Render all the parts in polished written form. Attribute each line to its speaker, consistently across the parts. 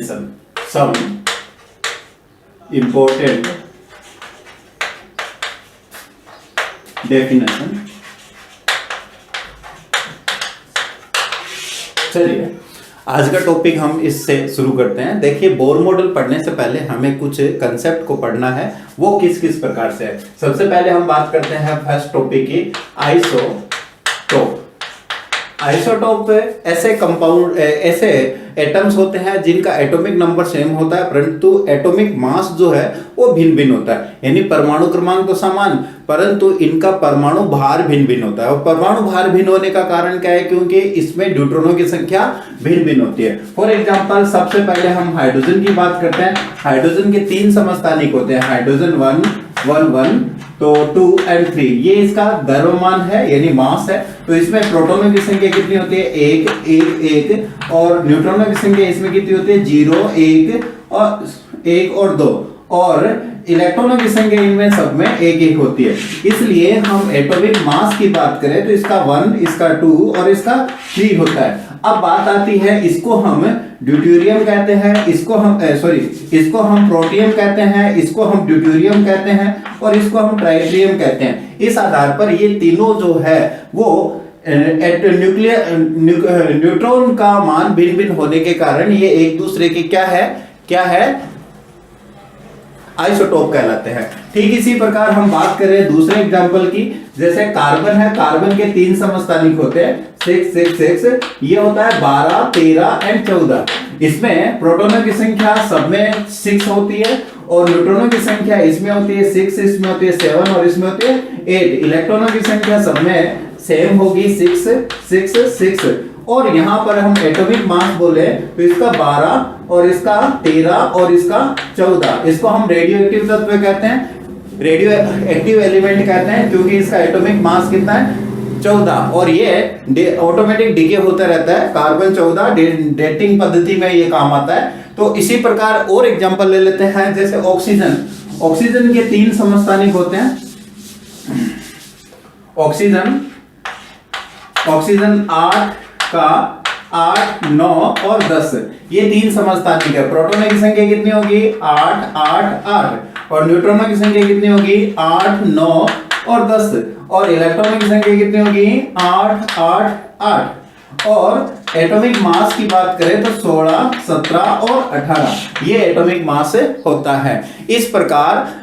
Speaker 1: some important definition। चलिए आज का टॉपिक हम इससे शुरू करते हैं। देखिए बोर मॉडल पढ़ने से पहले हमें कुछ कंसेप्ट को पढ़ना है, वो किस किस प्रकार से है। सबसे पहले हम बात करते हैं फर्स्ट टॉपिक की, आइसोटोप। आइसोटोप ऐसे कंपाउंड ऐसे एटम्स होते हैं जिनका एटॉमिक नंबर सेम होता है परंतु एटॉमिक मास जो है वो भिन्न भिन्न होता है। यानी परमाणु क्रमांक तो समान परंतु इनका परमाणु भार भिन्न भिन्न होता है। और परमाणु भार भिन्न होने का कारण क्या है? क्योंकि इसमें न्यूट्रॉनों की संख्या भिन्न भिन्न होती है। फॉर एग्जांपल सबसे पहले हम हाइड्रोजन की बात करते हैं। हाइड्रोजन के 3 समस्थानिक होते हैं, हाइड्रोजन 1 1 1 तो 2 और 3, ये इसका द्रव्यमान है यानी मास है। तो इसमें प्रोटॉनों की संख्या कितनी होती है? 1 1 1 और न्यूट्रॉनों की संख्या इसमें कितनी होती है? 0 1 और 2 और इलेक्ट्रॉनों की संख्या इनमें सब में 1 1 होती है। इसलिए हम एटॉमिक मास की बात करें तो इसका 1 इसका 2 और इसका 3 होता है। अब बात आती है, इसको हम ड्यूटेरियम कहते हैं, इसको हम प्रोटियम कहते हैं, इसको हम ड्यूटेरियम कहते हैं और इसको हम ट्राइटियम कहते हैं। इस आधार पर ये तीनों जो है वो न्यूट्रॉन का मान भिन्न भिन्न होने के कारण ये एक दूसरे के क्या है आइसोटोप कहलाते हैं। ठीक इसी प्रकार हम बात करें दूसरे एग्जांपल की, जैसे कार्बन है। कार्बन के 3 समस्थानिक होते हैं, 6 6 6, ये होता है 12 13 और 14। इसमें प्रोटॉनों की संख्या सब में 6 होती है और न्यूट्रॉनों की संख्या इसमें होती है 6, इसमें होती है 7 और इसमें होती है 8। इलेक्ट्रॉनों की संख्या सब में सेम होगी 6 6 6। और यहाँ पर हम एटॉमिक मास बोले तो इसका 12 और इसका 13 और इसका 14। इसको हम रेडियो एक्टिव तत्व कहते हैं, रेडियो एक्टिव एलिमेंट कहते हैं, क्योंकि इसका एटॉमिक मास कितना है? 14। और ये ऑटोमेटिक डिके होता रहता है। कार्बन 14 डेटिंग पद्धति में ये काम आता है। तो इसी प्रकार और एग्जांपल ले लेते हैं, जैसे ऑक्सीजन। ऑक्सीजन के 3 समस्थानिक होते हैं, ऑक्सीजन 8 का 8 9 और 10, ये 3 समस्थानिक है। प्रोटॉनों की संख्या कितनी होगी? 8 8 8 और न्यूट्रॉनों की संख्या कितनी होगी? 8 9 और 10 और इलेक्ट्रॉनों की संख्या कितनी होगी? 8 8 8। और एटॉमिक मास की बात करें तो 16 17 और 18 ये एटॉमिक मास होता है। इस प्रकार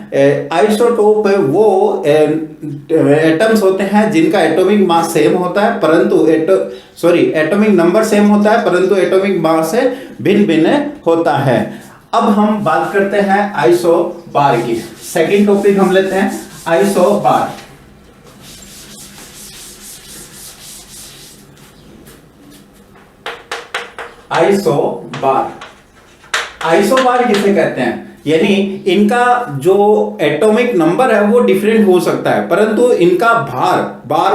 Speaker 1: आइसोटोप वो एटम्स होते हैं जिनका एटॉमिक मास सेम होता है परंतु एटॉमिक नंबर सेम होता है परंतु एटॉमिक मास भिन्न भिन्न होता है। अब हम बात करते हैं आइसोबार की। सेकंड टॉपिक हम लेते हैं आइसोबार। आइसोबार किसे कहते हैं? यानी इनका जो एटॉमिक नंबर है वो डिफरेंट हो सकता है परंतु इनका भार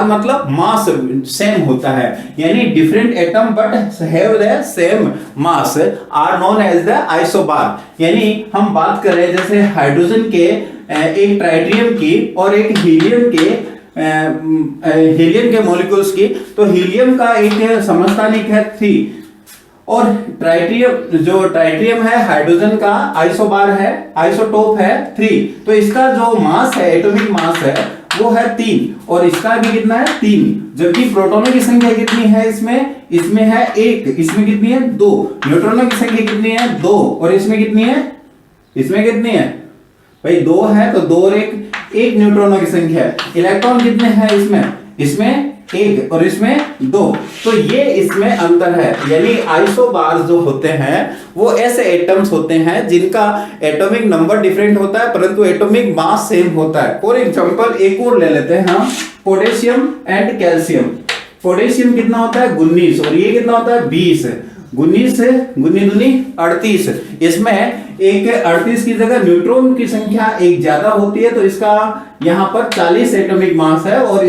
Speaker 1: मतलब मास सेम होता है। यानी different atom but have the same mass are known as the isobar. यानी हम बात करें जैसे हाइड्रोजन के एक ट्राइटियम की और एक हीलियम के मॉलिक्यूल्स की, तो हीलियम का एक समस्थानिक है 3 और ट्राइटियम है हाइड्रोजन का आइसोटोप है 3। तो इसका जो मास है एटॉमिक मास है वो है 3 और इसका भी कितना है? 3। जबकि प्रोटॉनों की संख्या कितनी है? इसमें है 1, इसमें कितनी है? 2। न्यूट्रॉनों की संख्या कितनी है? 2 और इसमें कितनी है? भाई 2 है तो 2 और 1 न्यूट्रॉनों की संख्या है। इलेक्ट्रॉन कितने हैं इसमें 1 और इसमें 2। तो ये इसमें अंतर है। यानी आइसोबार जो होते हैं वो ऐसे एटम्स होते हैं जिनका एटॉमिक नंबर डिफरेंट होता है परंतु एटॉमिक मास सेम होता है। फॉर एग्जांपल एक और ले लेते हैं हम, पोटेशियम एंड कैल्शियम। पोटेशियम कितना होता है? 19 और ये कितना होता है? 20। 19 से 38। इसमें एक 38 की जगह न्यूट्रॉन की संख्या एक ज्यादा होती है तो इसका यहाँ पर 40 एटॉमिक मास है और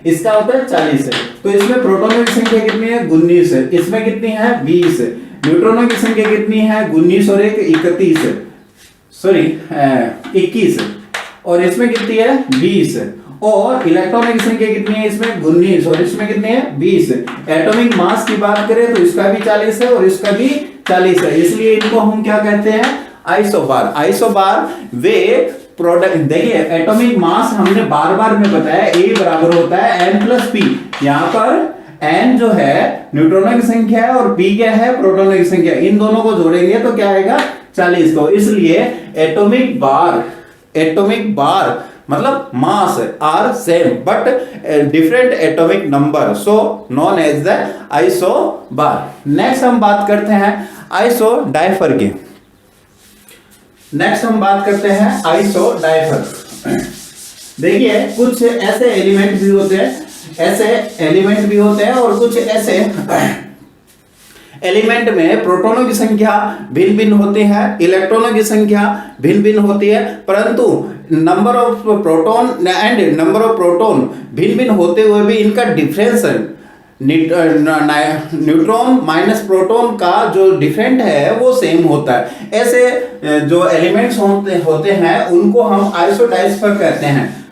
Speaker 1: इसका होता है 40 है। तो इसमें प्रोटॉनों की संख्या कितनी है? 19 है। इसमें कितनी है? 20। न्यूट्रॉनों की संख्या कितनी है? 19 और 1 21 और इसमें कितनी है? 20 और इलेक्ट्रॉनों की संख्या कितनी है इसमें 19 और इसमें कितनी है 20। एटॉमिक मास की बात करें तो इसका भी 40 है और इसका भी 40 है, इसलिए इनको हम क्या कहते हैं आइसोबार। आइसोबार वे प्रोडक्ट, देखिए एटॉमिक मास हमने बार बार में बताया A बराबर होता है n प्लस पी। यहां पर n जो है न्यूट्रॉनों की संख्या है और p क्या है प्रोटॉनों की संख्या, इन दोनों को जोड़ेंगे तो क्या आएगा 40। तो इसलिए एटॉमिक बार मतलब mass are same but different atomic number, so known as the isobar. Next हम बात करते हैं आइसोडाइफर की। नेक्स्ट हम बात करते हैं आइसोडाइफर। देखिए कुछ ऐसे एलिमेंट भी होते हैं, और कुछ ऐसे एलिमेंट में प्रोटॉनों की संख्या भिन्न भिन्न होती है, इलेक्ट्रॉनों की संख्या भिन्न भिन्न होती है, परंतु number of proton and number of proton भिन्न भिन्न होते हुए भी इनका डिफरेंस न्यूट्रॉन माइनस प्रोटॉन का जो डिफरेंट है वो सेम होता है। ऐसे जो एलिमेंट्स होते हैं उनको हम आइसोडाइफर कहते हैं।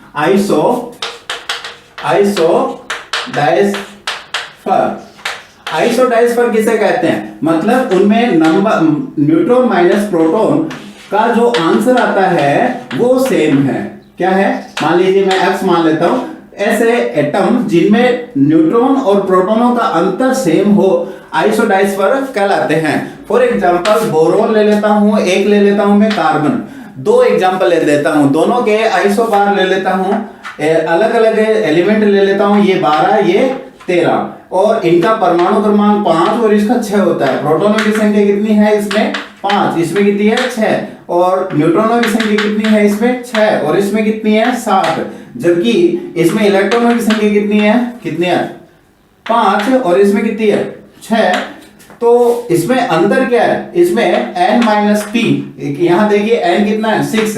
Speaker 1: आइसोडाइफर किसे कहते हैं, मतलब उनमें नंबर न्यूट्रॉन माइनस प्रोटॉन का जो आंसर आता है वो सेम है। क्या है, मान लीजिए मैं x मान लेता हूं, ऐसे एटम जिनमें न्यूट्रॉन और प्रोटॉनों का अंतर सेम हो आइसोडाइफर कहलाते हैं। फॉर एग्जांपल बोरोन ले लेता हूं, एक ले लेता हूं मैं कार्बन, दो एग्जांपल ले लेता हूं, दोनों के आइसोबार ले लेता हूं, अलग अलग एलिमेंट ले लेता हूं, ये 12 ये 13 और इनका परमाणु क्रमांक 5 और इसका 6 होता है। प्रोटॉनों की संख्या कितनी है इसमें 5, इसमें कितनी है 6, और न्यूट्रॉनों की संख्या कितनी है इसमें 6 और इसमें कितनी है 7, जबकि इसमें इलेक्ट्रॉनों की संख्या कितनी है 5 और इसमें कितनी है 6। तो इसमें अंतर क्या है, इसमें n माइनस पी, यहां देखिए n कितना है 6,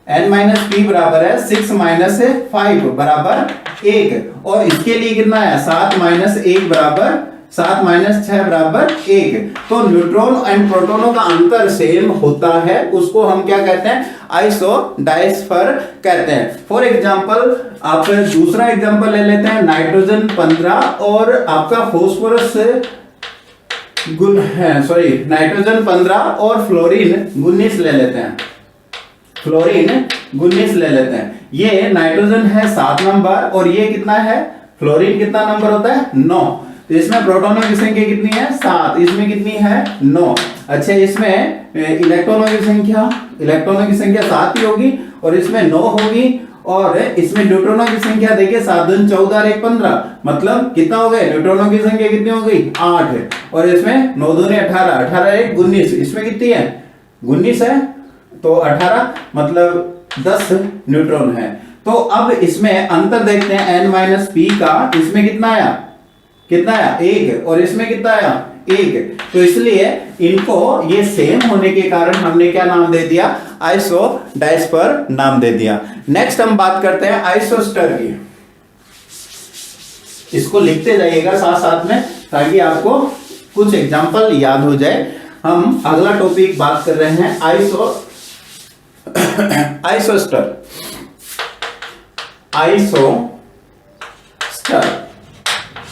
Speaker 1: n माइनस पी बराबर है 6 माइनस 5 बराबर 1, और इसके लिए कितना है 7 माइनस 1 बराबर 7 माइनस 6 बराबर 1। तो न्यूट्रॉन एंड प्रोटॉनों का अंतर सेम होता है, उसको हम क्या कहते हैं आइसोडाइफर कहते हैं। फॉर एग्जांपल आप दूसरा एग्जांपल ले लेते हैं, नाइट्रोजन 15 और आपका फॉस्फोरस नाइट्रोजन 15 और फ्लोरीन 19 ले लेते हैं। ये नाइट्रोजन है 7 नंबर और ये कितना है फ्लोरीन कितना नंबर होता है 9। तो इसमें प्रोटॉनों की संख्या कितनी है 7, इसमें कितनी है 9। अच्छा, इसमें इलेक्ट्रॉनों की संख्या 7 ही होगी और इसमें 9 होगी, और इसमें न्यूट्रॉनों की संख्या देखिए 7 दूनी 14 और 1 15, मतलब कितना हो गए न्यूट्रॉनों की संख्या कितनी हो गई 8, और इसमें 9 दूनी 18, 18 1 19, इसमें कितनी है 19 है, तो 18 मतलब 10 न्यूट्रॉन है। तो अब इसमें अंतर देखते हैं n माइनस पी का, इसमें कितना आया 1 और इसमें कितना आया 1। तो इसलिए इनको ये सेम होने के कारण हमने क्या नाम दे दिया आइसोडाइफर नाम दे दिया। नेक्स्ट हम बात करते हैं आइसोस्टर की। इसको लिखते जाइएगा साथ साथ में ताकि आपको कुछ एग्जांपल याद हो जाए। हम अगला टॉपिक बात कर रहे हैं आइसोस्टर।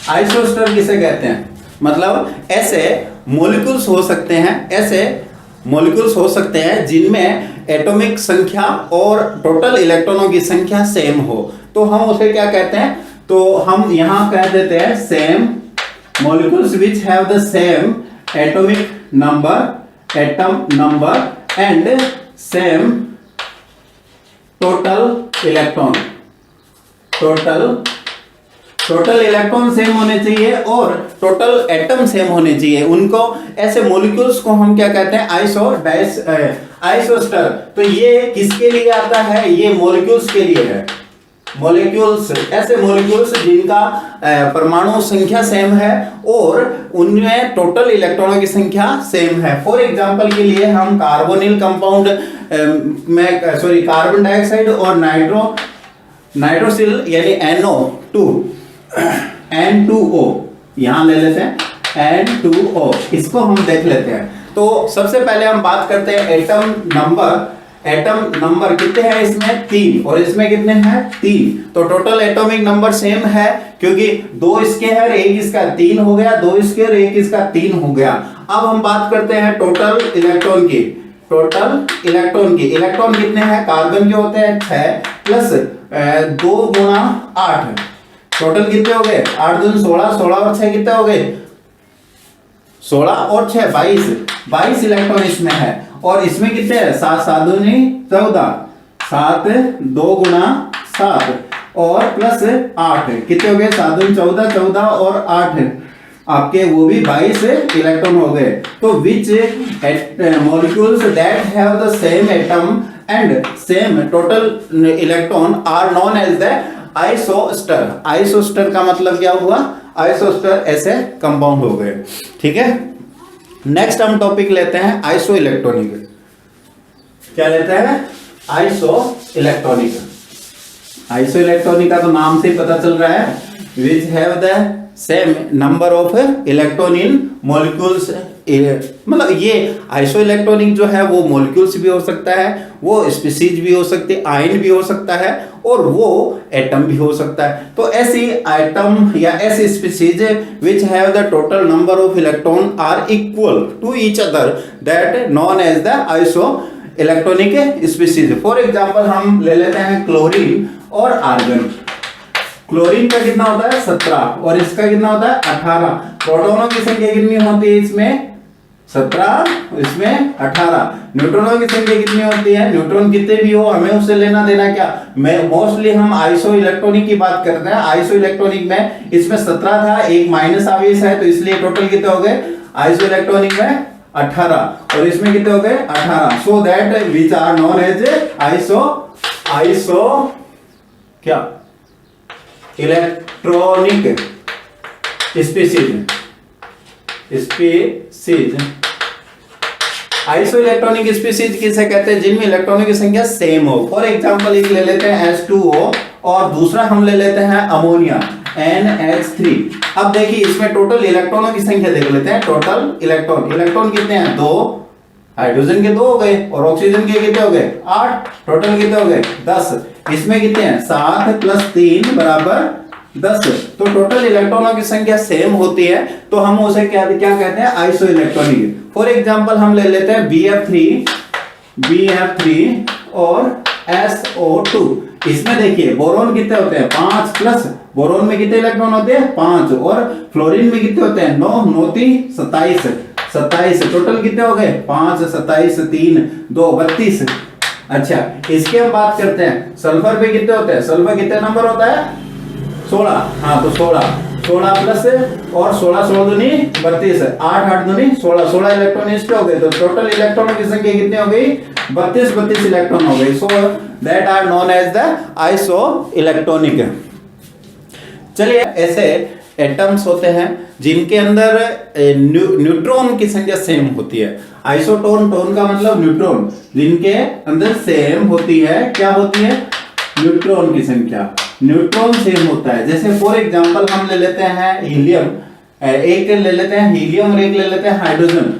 Speaker 1: आइसोस्टर किसे कहते हैं, मतलब ऐसे मॉलिक्यूल्स हो सकते हैं जिनमें एटॉमिक संख्या और टोटल इलेक्ट्रॉनों की संख्या सेम हो, तो हम उसे क्या कहते हैं, तो हम यहां कह देते हैं same molecules which have the same atomic number and same total electron same होने चाहिए और टोटल एटम सेम होने चाहिए। उनको ऐसे मॉलिक्यूल्स को हम क्या कहते हैं आइसोस्टर। तो ये किसके लिए आता है, ये मॉलिक्यूल्स के लिए है। ऐसे मॉलिक्यूल्स जिनका परमाणु संख्या सेम है और उनमें टोटल इलेक्ट्रॉनों की संख्या सेम है। फॉर एग्जांपल के लिए हम कार्बोनिल कंपाउंड में कार्बन डाइऑक्साइड और नाइट्रोसिल यानी N2O यहां ले लेते हैं N2O, इसको हम देख लेते हैं। तो सबसे पहले हम बात करते हैं एटम नंबर एटम नंबर कितने हैं इसमें 3 और इसमें कितने हैं 3, तो टोटल एटॉमिक नंबर सेम है क्योंकि 2 इसके हैं और 1 इसका 3 हो गया, 2 इसके और 1 इसका 3 हो गया। अब हम बात करते हैं टोटल इलेक्ट्रॉन की। इलेक्ट्रॉन कितने हैं, कार्बन के होते हैं 6 प्लस 2 गुणा 8, टोटल कितने हो गए 8 दूनी 16, 16 और 6 कितने हो गए 16 और 6 22 इलेक्ट्रॉन इसमें है। और इसमें कितने हैं 7 7 दूनी 14, 7 2 गुणा 7 और प्लस 8 कितने हो गए 7 दूनी 14, 14 और 8 आपके वो भी 22 इलेक्ट्रॉन हो गए। तो which molecules that have the same atom and same total electron are known as the isostere. Isostere का मतलब क्या हुआ, आइसोस्टर ऐसे कंपाउंड हो गए। ठीक है, नेक्स्ट हम टॉपिक लेते हैं आइसो इलेक्ट्रॉनिक। क्या लेते हैं आइसो इलेक्ट्रॉनिक। आइसो इलेक्ट्रॉनिक का तो नाम से ही पता चल रहा है, विच have the same number of electron in molecules. मतलब ये आइसो इलेक्ट्रॉनिक जो है वो मॉलिक्यूल्स भी हो सकता है, वो स्पीसीज भी हो सकती है, आयन भी हो सकता है और वो एटम भी हो सकता है। तो ऐसी आइटम या ऐसी species which have the total number of electron are equal to each other that known as the isoelectronic species. For example हम ले लेते हैं क्लोरीन और आर्गन। क्लोरीन का कितना होता है 17 और इसका कितना होता है 18। प्रोटॉनों की संख्या कितनी होती है इसमें 17, इसमें 18। न्यूट्रॉनों की संख्या कितनी होती है, न्यूट्रॉन कितने भी हो हमें उससे लेना देना क्या। मैं मोस्टली हम आइसो इलेक्ट्रॉनिक की बात करते हैं। आइसो इलेक्ट्रॉनिक में इसमें 17 था, एक माइनस आवेश है तो इसलिए टोटल कितने हो गए आइसो इलेक्ट्रॉनिक में 18 और इसमें कितने हो गए 18। So that which are known as iso क्या electronic species. Isoelectronic species किसे कहते हैं, जिनमें इलेक्ट्रॉनों की संख्या सेम हो। फॉर एग्जांपल एक ले लेते हैं H2O और दूसरा हम ले लेते हैं अमोनिया NH3। अब देखिए इसमें टोटल इलेक्ट्रॉनों की संख्या देख लेते हैं। टोटल इलेक्ट्रॉन कितने हैं 2, हाइड्रोजन के 2 हो गए और ऑक्सीजन के कितने हो गए 8, टोटल कितने हो गए 10। इसमें कितने हैं 7 प्लस 3 बराबर 10। तो टोटल इलेक्ट्रॉनों की संख्या सेम होती है तो हम उसे क्या कहते हैं आइसो इलेक्ट्रॉनिक। फॉर एग्जांपल हम ले लेते हैं BF3 और SO2। इसमें देखिए बोरोन कितने होते हैं 5 प्लस, बोरोन में कितने इलेक्ट्रॉन होते हैं 5 और फ्लोरीन में कितने होते हैं 9 9 27। टोटल कितने हो गए 5 27 3 2 32। अच्छा इसके हम बात करते हैं सल्फर पे कितने होते हैं, सल्फर कितने नंबर होता है 16। हाँ तो 16 प्लस और 16 दूनी 32, 8 दूनी 16 इलेक्ट्रॉन इस पे हो गए। तो टोटल इलेक्ट्रॉनों की संख्या कितनी हो गई 32 इलेक्ट्रॉन हो गई। So that are known as the isoelectronic. चलिए ऐसे एटम्स होते हैं जिनके अंदर न्यूट्रॉन की संख्या सेम होती है। आइसोटोन, टोन का मतलब न्यूट्रॉन, जिनके अंदर सेम होती है, क्या होती है न्यूट्रॉन की संख्या, न्यूट्रॉन सेम होता है। जैसे फॉर एग्जांपल हम ले लेते हैं हीलियम, एक ले लेते हैं हीलियम और एक ले लेते हैं हाइड्रोजन।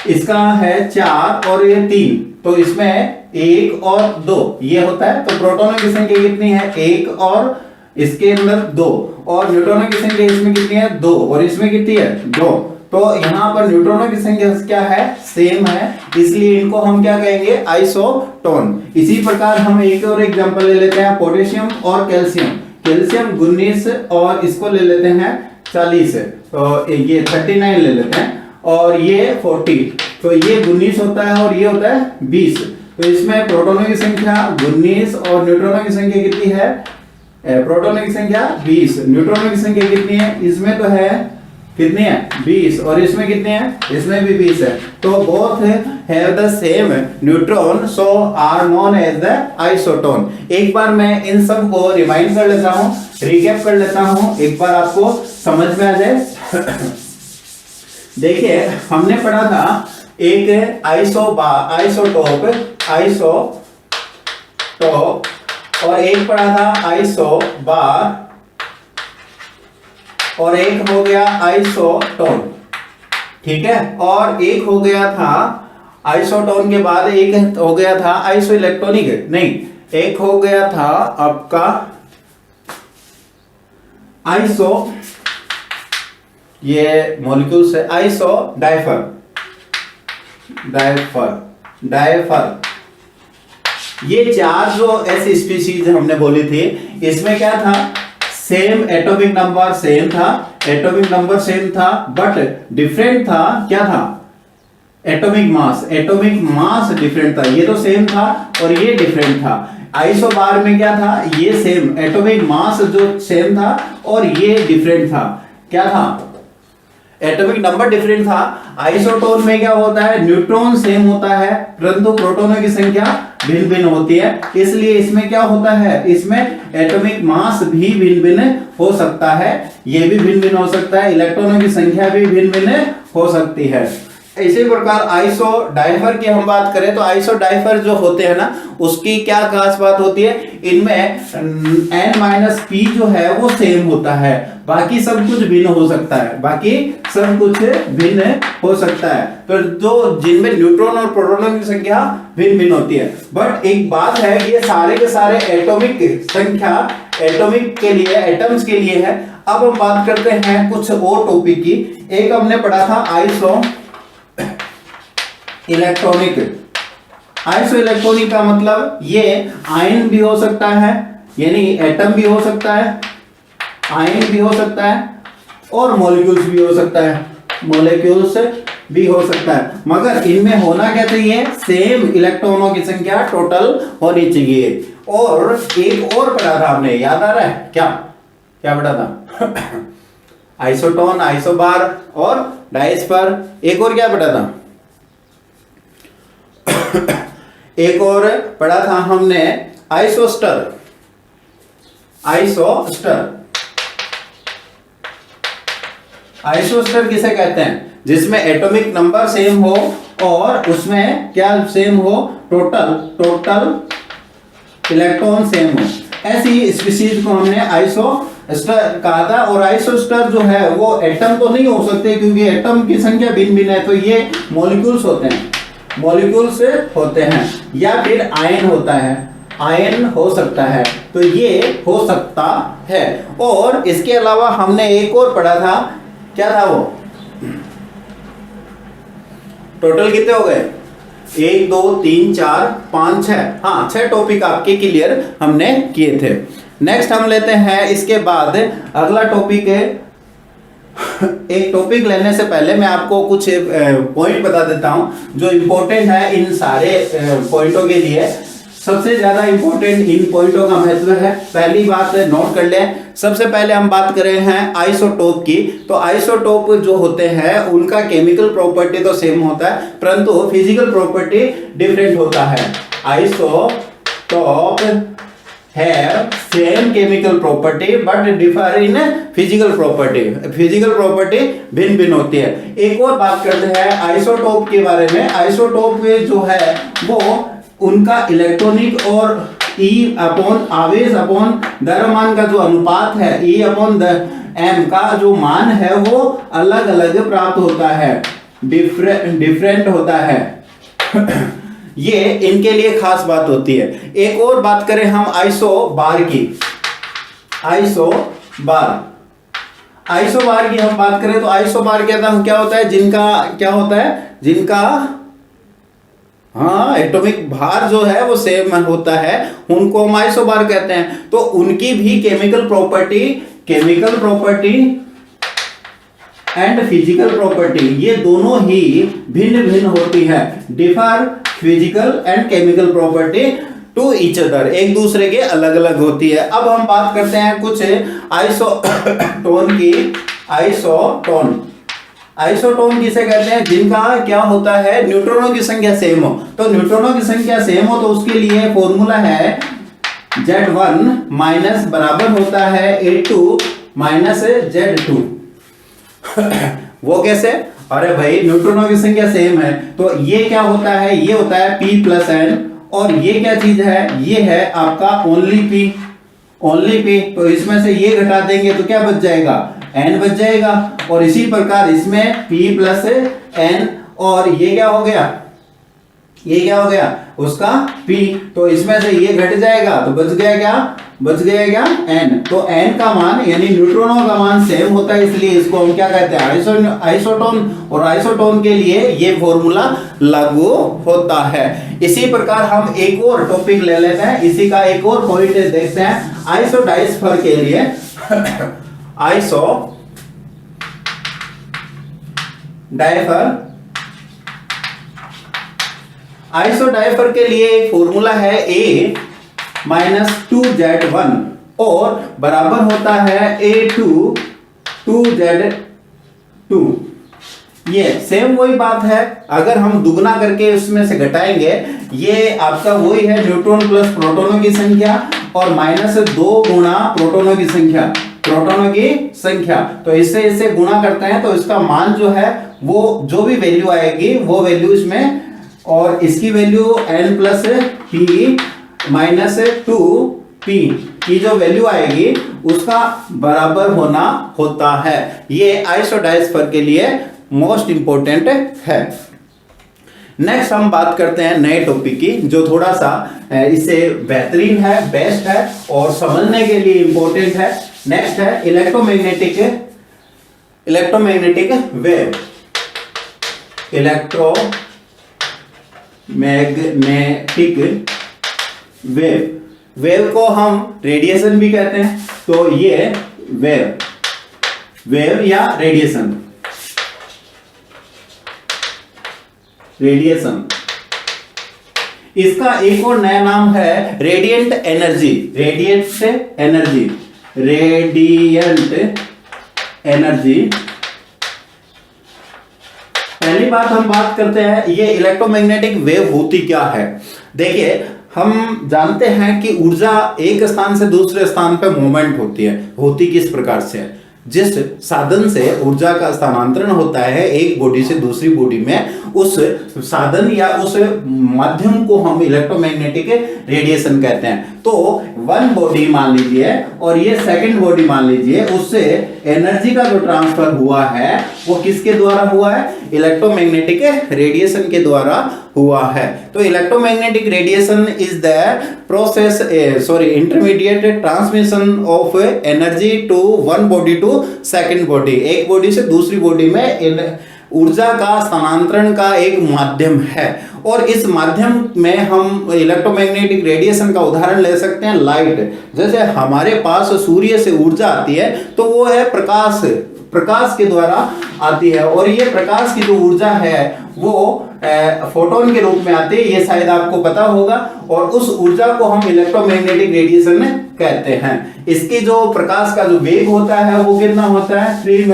Speaker 1: इसका है 4 और ये 3, तो इसमें 1 और 2 ये होता है। तो प्रोटॉनों की संख्या कितनी है 1 और इसके अंदर 2 और न्यूट्रॉनों की संख्या इसमें कितनी है 2 और इसमें कितनी है 2। तो यहाँ पर न्यूट्रॉनों की संख्या क्या है सेम है, इसलिए इनको हम क्या कहेंगे आइसोटोन। इसी प्रकार हम एक और एग्जांपल ले लेते हैं पोटेशियम और कैल्शियम। कैल्शियम 19 और इसको ले लेते हैं 40, तो ये 39 ले लेते हैं और ये 40, तो ये 19 होता है और ये होता है 20। तो इसमें प्रोटॉनों की संख्या 19 और न्यूट्रॉनों की संख्या कितनी है, प्रोटॉनों की संख्या 20, न्यूट्रॉनों की संख्या कितनी है, इसमें तो है कितनी है 20 और इसमें कितनी है, इसमें भी 20 है। तो both have the same neutron, so are known as the isotone. एक बार मैं इन सब को रिमाइंड कर लेता हूं, रिकैप कर लेता हूं, एक बार आपको समझ में आ जाए। देखिए हमने पढ़ा था एक आइसोटोप और एक पढ़ा था आइसोबार और एक हो गया आइसोटोन, ठीक है, और एक हो गया था आइसोटोन के बाद एक हो गया था आइसो इलेक्ट्रॉनिक, नहीं, एक हो गया था आपका आइसो, ये मॉलिक्यूल्स है, आइसो डाइफर, डाइफर। ये चार जो ऐसी स्पीशीज हमने बोली थी, इसमें क्या था, सेम एटॉमिक नंबर सेम था, एटॉमिक नंबर सेम था, बट डिफरेंट था, क्या था, एटॉमिक मास डिफरेंट था। ये तो सेम था और ये डिफरेंट था। आइसोबार में क्या था, ये सेम, एटॉमिक मास जो सेम था और ये डिफरेंट था, क्या था, एटॉमिक नंबर डिफरेंट था। आइसोटोन में क्या होता है, न्यूट्रॉन सेम होता है परंतु प्रोटॉनों की संख्या भिन्न भिन्न होती है, इसलिए इसमें क्या होता है, इसमें एटॉमिक मास भी भिन्न भिन्न हो सकता है, ये भी भिन्न भिन्न हो सकता है, इलेक्ट्रॉनों की संख्या भी भिन्न भिन्न हो सकती है। इसी प्रकार आइसो डाइफर की हम बात करें तो आइसो डाइफर जो होते हैं ना, उसकी क्या खास बात होती है, इनमें N-P जो है वो सेम होता है, बाकी सब कुछ भिन्न हो सकता है, बाकी सब कुछ भिन्न हो सकता है, तो जो जिनमें न्यूट्रॉन और प्रोटॉनों की संख्या भिन्न भिन्न होती है। बट एक बात है, ये सारे के सारे एटॉमिक संख्या एटॉमिक के लिए, एटम्स के लिए है। अब हम बात करते हैं कुछ और टॉपिक की। एक हमने पढ़ा था आइसो इलेक्ट्रॉनिक। आइसो इलेक्ट्रॉनिक का मतलब ये आयन भी हो सकता है, यानी एटम भी हो सकता है, आयन भी हो सकता है और मॉलिक्यूल्स भी हो सकता है, मॉलिक्यूल्स भी हो सकता है, मगर इनमें होना क्या चाहिए, सेम इलेक्ट्रॉनों की संख्या टोटल होनी चाहिए। और एक और पढ़ा था हमने, याद आ रहा है क्या, क्या पढ़ा था आइसोटोन, आइसोबार और डाइस्पर। एक और क्या पढ़ा था एक और पढ़ा था हमने आइसोस्टर, आइसोस्टर। आइसोस्टर किसे कहते हैं, जिसमें एटॉमिक नंबर सेम हो और उसमें क्या सेम हो, टोटल इलेक्ट्रॉन सेम हो, ऐसी स्पीशीज को हमने आइसोस्टर कहा था। और आइसोस्टर जो है वो एटम तो नहीं हो सकते क्योंकि एटम की संख्या भिन्न भिन्न है, तो ये मॉलिक्यूल्स होते हैं, मॉलिक्यूल्स होते हैं, या फिर आयन होता है, आयन हो सकता है, तो ये हो सकता है। और इसके अलावा हमने एक और पढ़ा था, क्या था वो, टोटल कितने हो गए, 1 2 3 4 5 6, हाँ 6 टॉपिक आपके क्लियर हमने किए थे। नेक्स्ट हम लेते हैं इसके बाद अगला टॉपिक है। एक टॉपिक लेने से पहले मैं आपको कुछ पॉइंट बता देता हूं जो इंपॉर्टेंट है इन सारे पॉइंटों के लिए। सबसे ज्यादा इंपॉर्टेंट इन पॉइंटों का महत्व है। पहली बात नोट कर लें, सबसे पहले हम बात कर रहे हैं आइसोटोप की। तो आइसोटोप जो होते हैं उनका केमिकल प्रॉपर्टी तो सेम होता है परंतु फिजिकल प्रॉपर्टी डिफरेंट होता है। Isotope have same chemical property but differ in physical property, physical property भिन्न भिन्न होती है। एक और बात करते हैं आइसोटोप के बारे में। आइसोटोप जो है वो उनका इलेक्ट्रॉनिक और E अपॉन आवेश अपॉन द्रव्यमान का जो अनुपात है, E अपॉन m का जो मान है वो अलग अलग प्राप्त होता है, डिफरेंट होता है। ये इनके लिए खास बात होती है। एक और बात करें हम आइसोबार की, आइसोबार की हम बात करें तो आइसोबार क्या होता है, जिनका क्या होता है, जिनका हाँ एटॉमिक भार जो है वो सेम होता है, उनको हम आइसोबार कहते हैं। तो उनकी भी chemical property and physical property ये दोनों ही भिन्न भिन्न होती है, differ physical and chemical property to each other, एक दूसरे के अलग अलग होती है। अब हम बात करते हैं कुछ आइसोटोन की। आइसोटोन किसे कहते हैं, जिनका क्या होता है, न्यूट्रॉनों की संख्या सेम हो। तो न्यूट्रॉनों की संख्या सेम हो तो उसके लिए फॉर्मूला है Z1 माइनस बराबर होता है A2 माइनस Z2। वो कैसे, अरे भाई न्यूट्रॉनों की संख्या सेम है तो ये क्या होता है, ये होता है P प्लस N, और ये क्या चीज है, ये है आपका ओनली P। तो इसमें से ये घटा देंगे तो क्या बच जाएगा, N बच जाएगा। और इसी प्रकार इसमें P प्लस N, और ये क्या हो गया ये क्या हो गया उसका P, तो इसमें से ये घट जाएगा तो बच गया क्या, बच गया क्या N। तो N का मान यानी न्यूट्रॉनों का मान सेम होता है, इसलिए इसको हम क्या कहते हैं आइसोटोन, और आइसोटोन के लिए ये फॉर्मूला लागू होता है। इसी प्रकार हम एक और टॉपिक ले लेते हैं, इसी का एक और पॉइंट देखते हैं आइसोडाइस्फर के लिए। आइसोडाइफर के लिए एक फॉर्मूला है A - 2Z1 और बराबर होता है A2 2Z2। ये सेम वही बात है, अगर हम दुगना करके उसमें से घटाएंगे, ये आपका वही है न्यूट्रॉन प्लस प्रोटॉनों की संख्या और -2 गुणा प्रोटॉनों की संख्या, तो इससे गुणा करते हैं तो इसका मान जो है वो जो भी वैल्यू आएगी वो वैल्यू इसमें, और इसकी value n plus p - 2p की जो वैल्यू आएगी उसका बराबर होना होता है। ये आइसोडाइस्फर के लिए मोस्ट इंपॉर्टेंट है। नेक्स्ट हम बात करते हैं नए टॉपिक की, जो थोड़ा सा इससे बेहतरीन है, बेस्ट है और समझने के लिए इंपॉर्टेंट है। नेक्स्ट है इलेक्ट्रोमैग्नेटिक वेव। इलेक्ट्रोमैग्नेटिक वेव को हम रेडिएशन भी कहते हैं, तो ये वेव या रेडिएशन इसका एक और नया नाम है रेडिएंट एनर्जी। पहली बात हम बात करते हैं ये इलेक्ट्रोमैग्नेटिक वेव होती क्या है। देखिए हम जानते हैं कि ऊर्जा एक स्थान से दूसरे स्थान पर मूवमेंट होती किस प्रकार से है। जिस साधन से ऊर्जा का स्थानांतरण होता है एक बॉडी से दूसरी बॉडी में, उस साधन या उस माध्यम को हम इलेक्ट्रोमैग्नेटिक रेडिएशन कहते हैं। तो वन बॉडी मान लीजिए और ये सेकंड बॉडी मान लीजिए, उससे एनर्जी का जो ट्रांसफर हुआ है वो किसके द्वारा हुआ है, इलेक्ट्रोमैग्नेटिक रेडिएशन के द्वारा हुआ है। तो electromagnetic radiation is the process intermediate transmission of energy to one body to second body. एक बॉडी से दूसरी बॉडी में ऊर्जा का स्थानांतरण का एक माध्यम है, और इस माध्यम में हम इलेक्ट्रोमैग्नेटिक रेडिएशन का उदाहरण ले सकते हैं लाइट। जैसे हमारे पास सूर्य से ऊर्जा आती है तो वो है प्रकाश के द्वारा आती है, और ये प्रकाश की जो ऊर्जा है वो फोटोन के रूप में आती है, ये शायद आपको पता होगा, और उस ऊर्जा को हम इलेक्ट्रोमैग्नेटिक रेडिएशन कहते हैं। इसकी जो प्रकाश का जो वेग होता है वो कितना होता है, 3 ×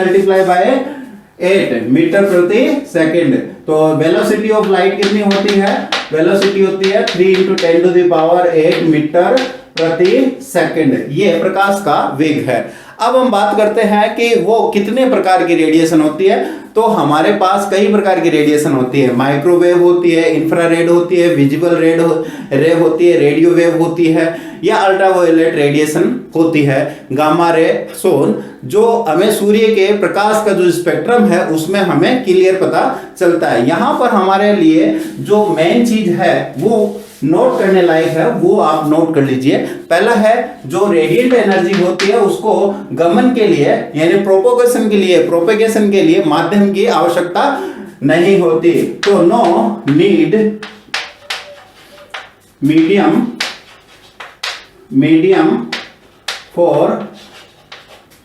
Speaker 1: 8 मीटर प्रति सेकंड। तो वेलोसिटी ऑफ लाइट कितनी होती है, वेलोसिटी होती है 3 × 10⁸ मीटर प्रति सेकंड। ये प्रकाश का वेग है। अब हम बात करते हैं कि वो कितने प्रकार की रेडिएशन होती है। तो हमारे पास कई प्रकार की रेडिएशन होती है, माइक्रोवेव होती है, इंफ्रारेड होती है, विजिबल रे होती है, रेडियो वेव होती है, या अल्ट्रावायलेट रेडिएशन होती है, गामा रे, सोन। जो हमें सूर्य के प्रकाश का जो स्पेक्ट्रम है उसमें हमें क्लियर पता चलता है। यहाँ पर हमारे लिए जो मेन चीज है वो नोट करने लायक है, वो आप नोट कर लीजिए। पहला है जो रेडिएंट एनर्जी होती है उसको गमन के लिए यानी प्रोपेगेशन के लिए माध्यम की आवश्यकता नहीं होती। तो no need medium for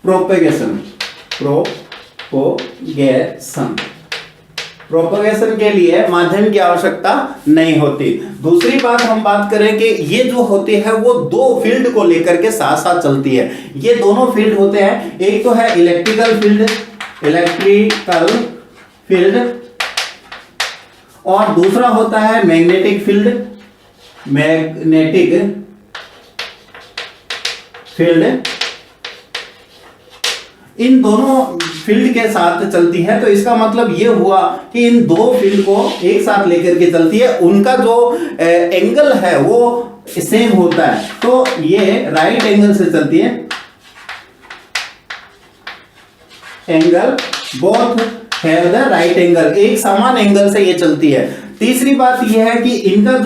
Speaker 1: propagation के लिए माध्यम की आवश्यकता नहीं होती। दूसरी बात हम बात करें कि ये जो होती है वो दो फील्ड को लेकर के साथ साथ चलती है। ये दोनों फील्ड होते हैं, एक तो है इलेक्ट्रिकल फील्ड और दूसरा होता है मैग्नेटिक फील्ड। इन दोनों फील्ड के साथ चलती है, तो इसका मतलब ये हुआ कि इन दो फील्ड को एक साथ लेकर के चलती है, उनका जो एंगल है वो सेम होता है। तो ये राइट एंगल से चलती है, angle both have the right angle, एक समान एंगल से ये चलती है। तीसरी बात यह है कि इनका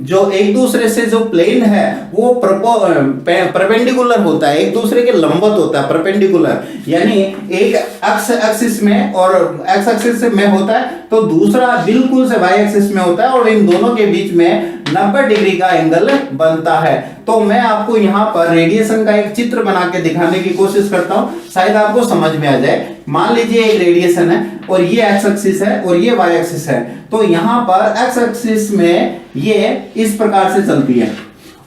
Speaker 1: जो एक दूसरे से जो प्लेन है वो परपेंडिकुलर होता है, एक दूसरे के लंबवत होता है, परपेंडिकुलर, यानी एक एक्स एक्सिस में और एक्स एक्सिस में होता है तो दूसरा बिल्कुल से वाई एक्सिस में होता है और इन दोनों के बीच में 90 डिग्री का एंगल बनता है। तो मैं आपको यहाँ पर रेडिएशन का एक चित्र बना के दिखाने की कोशिश करता हूँ, शायद आपको समझ में आ जाए। मान लीजिए एक रेडिएशन है और ये एक्स एक्सिस है और ये वाई एक्सिस है, तो यहाँ पर एक्स एक्सिस में ये इस प्रकार से चलती है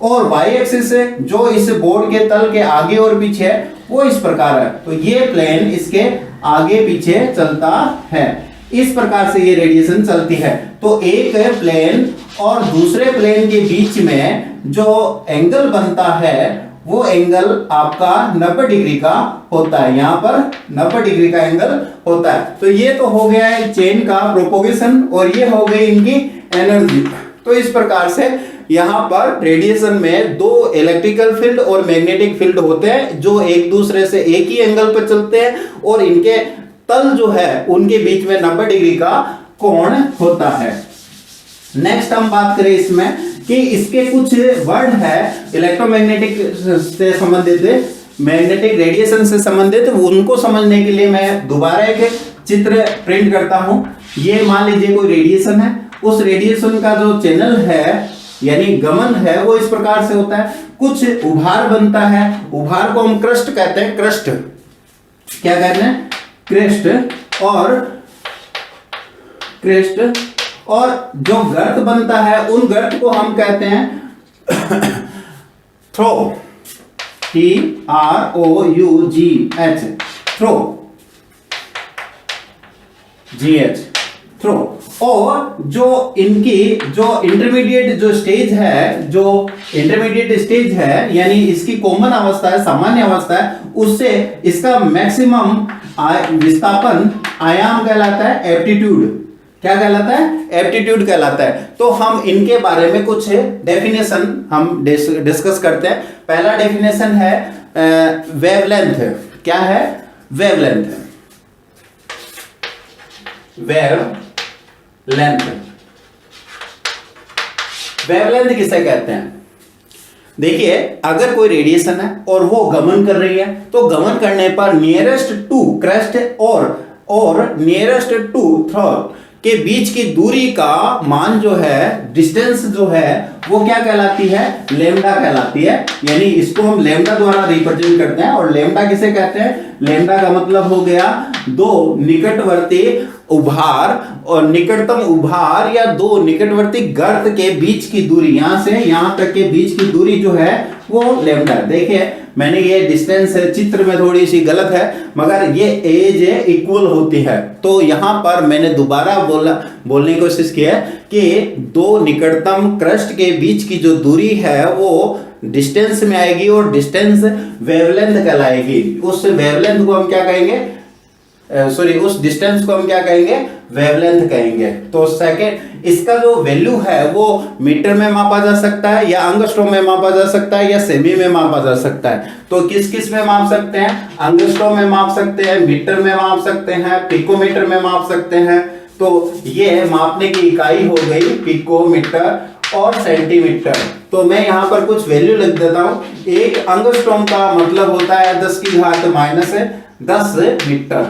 Speaker 1: और वाई एक्सिस जो इस बोर्ड के तल के आगे और पीछे है वो इस प्रकार है, तो ये प्लेन इसके आगे पीछे चलता है, इस प्रकार से ये रेडिएशन चलती है। तो एक प्लेन और दूसरे प्लेन के बीच में जो एंगल बनता है वो एंगल आपका 90 डिग्री का होता है, यहाँ पर 90 डिग्री का एंगल होता है। तो ये तो हो गया है चेन का प्रोपोगेशन और ये हो गई इनकी एनर्जी। तो इस प्रकार से यहाँ पर रेडिएशन में दो इलेक्ट्रिकल फील्ड और मैग्नेटिक फील्ड होते हैं जो एक दूसरे से एक ही एंगल पर चलते हैं और इनके तल जो है उनके बीच में 90 डिग्री का कोण होता है। नेक्स्ट हम बात करें इसमें कि इसके कुछ वर्ड है इलेक्ट्रोमैग्नेटिक से संबंधित, मैग्नेटिक रेडिएशन से संबंधित, उनको समझने के लिए मैं दोबारा एक चित्र प्रिंट करता हूं। ये मान लीजिए कोई रेडिएशन है, उस रेडिएशन का जो चैनल है यानी गमन है वो इस प्रकार से होता है, कुछ उभार बनता है, उभार को हम क्रस्ट कहते हैं, क्रस्ट क्या कहते हैं, क्रेस्ट, और जो गर्त बनता है उन गर्त को हम कहते हैं trough, TROUGH, trough, GH, trough. और जो इनकी जो इंटरमीडिएट जो स्टेज है, जो इंटरमीडिएट स्टेज है यानी इसकी कॉमन अवस्था है, सामान्य अवस्था है, उससे इसका मैक्सिमम विस्थापन आयाम कहलाता है, एप्टीट्यूड क्या कहलाता है, एप्टीट्यूड कहलाता है। तो हम इनके बारे में कुछ डेफिनेशन हम डिस्कस करते हैं। पहला डेफिनेशन है वेवलेंथ। क्या है, वेवलेंथ, वेवलेंथ, वेवलेंथ किसे कहते हैं। देखिए अगर कोई रेडिएशन है और वो गमन कर रही है तो गमन करने पर नियरेस्ट टू क्रेस्ट और नियरेस्ट टू थ्रोट के बीच की दूरी का मान जो है, डिस्टेंस जो है वो क्या कहलाती है, लेम्डा कहलाती है। यानी इसको हम लेम्डा द्वारा रिप्रेजेंट करते हैं और लेम्डा किसे कहते हैं, लेम्डा का मतलब हो गया दो निकटवर्ती उभार और निकटतम उभार या दो निकटवर्ती गर्त के बीच की दूरी, यहां से यहां तक के बीच की दूरी जो है वो लेम्डा। देखिए मैंने ये डिस्टेंस चित्र में थोड़ी सी गलत है मगर ये एज इक्वल होती है, तो यहां पर मैंने दोबारा बोलने की कोशिश की है कि दो निकटतम क्रस्ट के बीच की जो दूरी है वो डिस्टेंस में आएगी और डिस्टेंस वेवलेंथ कहलाएगी। उस वेवलेंथ को हम क्या कहेंगे, उस डिस्टेंस को हम क्या कहेंगे, वेवलेंथ कहेंगे। तो सेकंड इसका जो वैल्यू है वो मीटर में मापा जा सकता है या एंगस्ट्रॉम में मापा जा सकता है या सेमी में मापा जा सकता है। तो किस किस में माप सकते हैं, एंगस्ट्रॉम में माप सकते हैं, मीटर में माप सकते हैं, पिकोमीटर में माप सकते हैं। तो ये मापने की इकाई हो गई पिकोमीटर और सेंटीमीटर। तो मैं यहाँ पर कुछ वैल्यू लिख देता हूँ। एक एंगस्ट्रॉम का मतलब होता है 10 की घात माइनस 10 मीटर।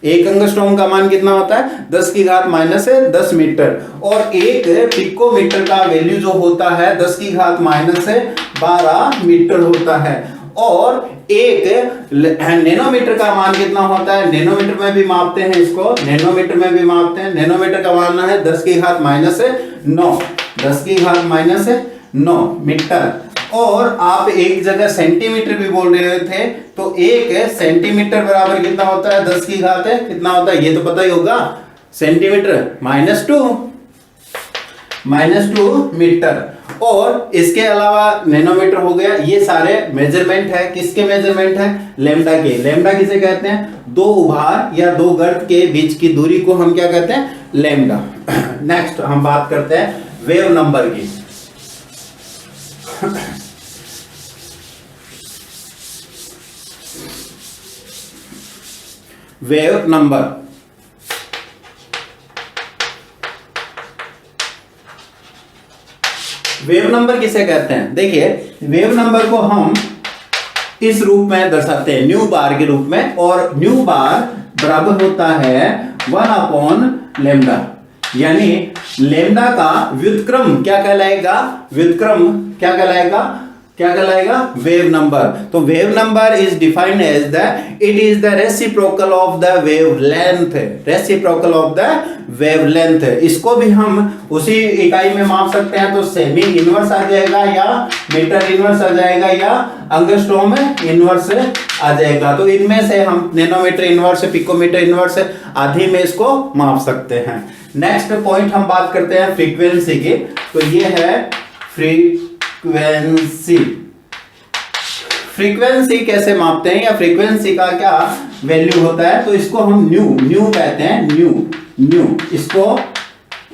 Speaker 1: एक एंगस्ट्रॉम का मान कितना होता है, 10 की घात माइनस 10 मीटर। और एक पिकोमीटर का वैल्यू जो होता है 10 की घात माइनस 12 मीटर होता है। और एक नैनोमीटर का मान कितना होता है, नैनोमीटर में भी मापते हैं इसको, नैनोमीटर में भी मापते हैं। नैनोमीटर का मान है 10 की घात माइनस 9, 10 की घात माइनस 9 मीटर। और आप एक जगह सेंटीमीटर भी बोल रहे थे, तो एक सेंटीमीटर बराबर कितना होता है, 10 की घात है कितना होता है, ये तो पता ही होगा, सेंटीमीटर -2 मीटर। और इसके अलावा नैनोमीटर हो गया। ये सारे मेजरमेंट है, किसके मेजरमेंट है, लेम्डा के। लेम्डा किसे कहते हैं, दो उभार या दो गर्त के बीच की दूरी को हम क्या कहते हैं, लेम्डा। नेक्स्ट हम बात करते हैं वेव नंबर की। Wave number. वेव नंबर किसे कहते हैं? देखिए, वेव नंबर को हम इस रूप में दर्शाते हैं, न्यू बार के रूप में, और न्यू बार बराबर होता है 1/λ, यानी लेमडा का व्युत्क्रम क्या कहलाएगा? व्युत्क्रम क्या कहलाएगा? क्या कहलाएगा? Wave number. तो wave number is defined as the, it is the reciprocal of the wavelength, reciprocal of the wavelength. इसको भी हम उसी इकाई में माप सकते हैं, तो सेमी इनवर्स आ जाएगा, या मीटर इनवर्स आ जाएगा, या एंगस्ट्रॉम इनवर्स आ जाएगा। तो इनमें से हम नैनोमीटर इनवर्स, पिकोमीटर इनवर्स आदि में इसको माप सकते हैं। नेक्स्ट पॉइंट हम बात करते हैं फ्रीक्वेंसी की। तो ये है फ्रीक्वेंसी। फ्रीक्वेंसी कैसे मापते हैं, या फ्रीक्वेंसी का क्या वैल्यू होता है? तो इसको हम न्यू कहते हैं, न्यू इसको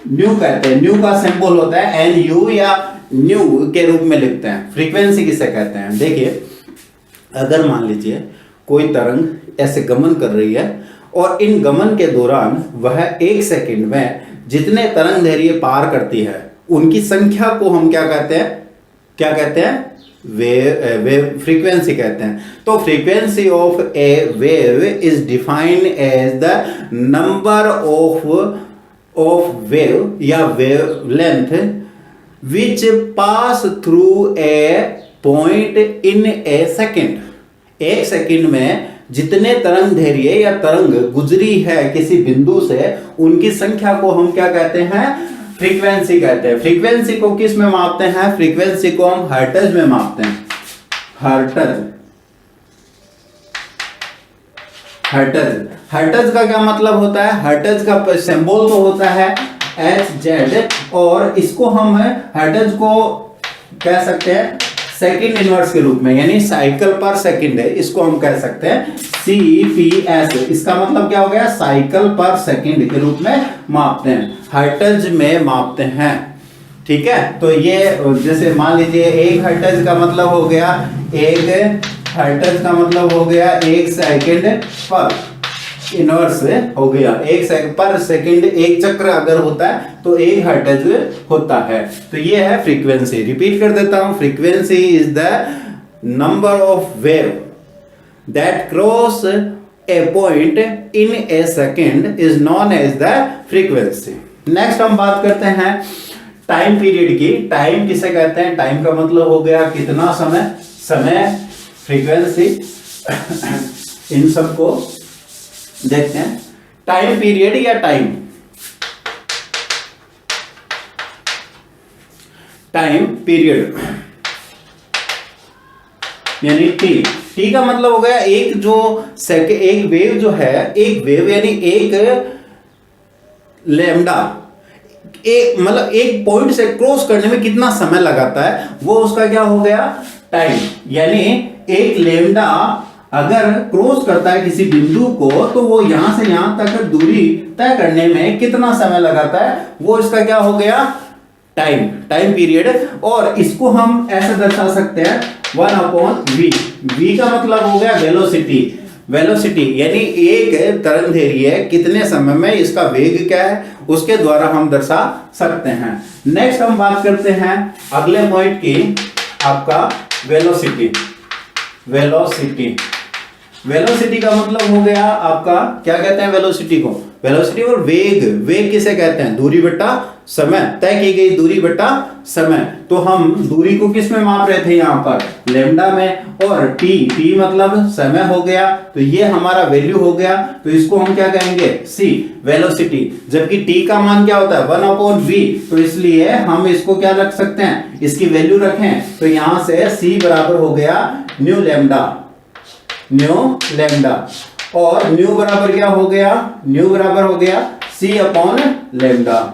Speaker 1: न्यू कहते हैं। न्यू का सिंबल होता है NU, या न्यू के रूप में लिखते हैं। फ्रीक्वेंसी किसे कहते हैं? देखिए, अगर मान लीजिए कोई तरंग ऐसे गमन कर रही है, और इन गमन के दौरान वह 1 सेकंड में जितने तरंग दैर्घ्य पार करती है, उनकी संख्या को हम क्या कहते हैं? क्या कहते हैं? वेव फ्रीक्वेंसी कहते हैं। तो frequency of a wave is defined as the number of wave या wavelength which pass through a point in a second. 1 second में जितने तरंग दैर्घ्य या तरंग गुजरी है किसी बिंदु से, उनकी संख्या को हम क्या कहते हैं? फ्रीक्वेंसी कहते हैं। फ्रीक्वेंसी को किस में मापते हैं? फ्रीक्वेंसी को हम हर्ट्ज में मापते हैं, हर्ट्ज का क्या मतलब होता है? हर्ट्ज का सिंबल तो होता है Hz, और इसको हम हर्ट्ज को कह सकते हैं सेकंड इनवर्स के रूप में, यानी साइकिल पर सेकंड है, इसको हम कह सकते हैं CPS। इसका मतलब क्या हो गया? साइकिल पर सेकंड के रूप में मापते हैं, हर्ट्ज में मापते हैं। ठीक है, तो ये जैसे मान लीजिए 1 हर्ट्ज का मतलब हो गया, 1 हर्ट्ज का मतलब हो गया 1 सेकंड पर इनवर्स हो गया। 1 सेकंड पर सेकंड 1 चक्र अगर होता है तो 1 हर्ट्ज होता है। तो ये है फ्रीक्वेंसी। रिपीट कर देता हूं, frequency is the number of wave that cross a point in a second is known as the frequency. Next हम बात करते हैं टाइम पीरियड की। टाइम किसे कहते हैं? टाइम का मतलब हो गया कितना समय, समय, फ्रीक्वेंसी, इन सबको देखते हैं। टाइम पीरियड या टाइम पीरियड यानी टी का मतलब हो गया एक वेव जो है, एक वेव यानी एक लैम्डा, मतलब एक पॉइंट से क्रॉस करने में कितना समय लगाता है, वो उसका क्या हो गया? टाइम। यानी एक लैम्डा अगर क्रॉस करता है किसी बिंदु को, तो वो यहां से यहां तक दूरी तय करने में कितना समय लगाता है, वो इसका क्या हो गया? Time period. और इसको हम ऐसे दर्शा सकते हैं 1/v। v का मतलब हो गया वेलोसिटी, यानी एक तरंग दैर्घ्य कितने समय में इसका वेग क्या है, उसके द्वारा हम दर्शा सकते हैं। नेक्स्ट हम बात करते हैं अगले पॉइंट की, आपका वेलोसिटी का मतलब हो गया आपका, क्या कहते हैं वेलोसिटी को? वेलोसिटी और वेग किसे कहते हैं? दूरी बटा समय, तय की गई दूरी बटा समय। तो हम दूरी को किस में माप रहे थे? यहाँ पर लैम्डा में। और टी मतलब समय हो गया, तो ये हमारा वैल्यू हो गया, तो इसको हम क्या कहेंगे? सी, वेलोसिटी। जबकि टी का मान क्या होता है? 1/v। तो इसलिए हम इसको क्या रख सकते हैं? इसकी वैल्यू रखें, तो यहां से सी बराबर हो गया न्यू लैम्डा। और न्यू बराबर क्या हो गया? न्यू बराबर हो गया C/λ।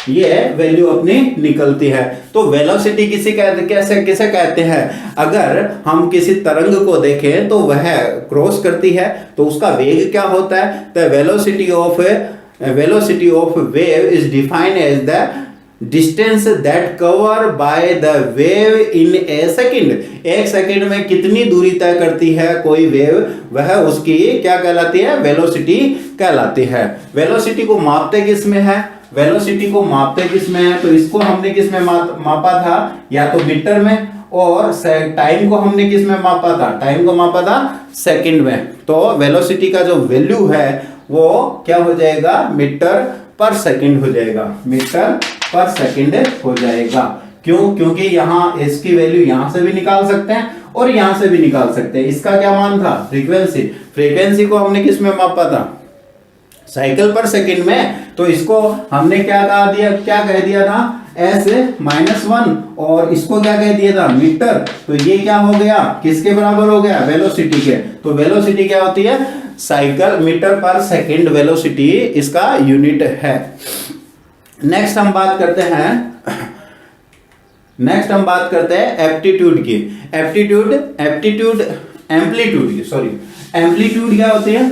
Speaker 1: ये वैल्यू अपनी निकलती है। तो वेलोसिटी किसे कहते हैं? अगर हम किसी तरंग को देखें तो वह क्रॉस करती है, तो उसका वेग क्या होता है? The velocity of wave is defined as the distance that cover by the wave in a second, एक सेकंड में कितनी दूरी तय करती है कोई वेव, वह उसकी क्या कहलाती है, वेलोसिटी कहलाती है। वेलोसिटी को मापते किस में है, वेलोसिटी को मापते किस में है, तो इसको हमने किस में मापा था, या तो मीटर में, और टाइम को हमने किस में मापा था, टाइम को मापा था सेकंड में। तो वेलोसिटी का जो वैल्यू है वो क्या हो जाएगा, मीटर पर सेकंड हो जाएगा, मीटर पर सेकंड हो जाएगा। क्यों, क्योंकि यहाँ इसकी वैल्यू यहां से भी निकाल सकते हैं और यहां से भी निकाल सकते हैं। इसका क्या मान था, फ्रीक्वेंसी, फ्रीक्वेंसी को हमने किस में मापा था, साइकिल पर सेकंड में। तो इसको हमने क्या कह दिया था, S-1, और इसको क्या कह दिया था, मीटर। तो ये क्या हो गया, किसके बराबर हो गया, वेलोसिटी के। तो वेलोसिटी क्या होती है, साइकिल मीटर पर सेकंड वेलोसिटी इसका यूनिट है। नेक्स्ट हम बात करते हैं एप्टीट्यूड की। एप्टीट्यूड एम्पलीट्यूड की, सॉरी, एम्पलीट्यूड क्या होती है,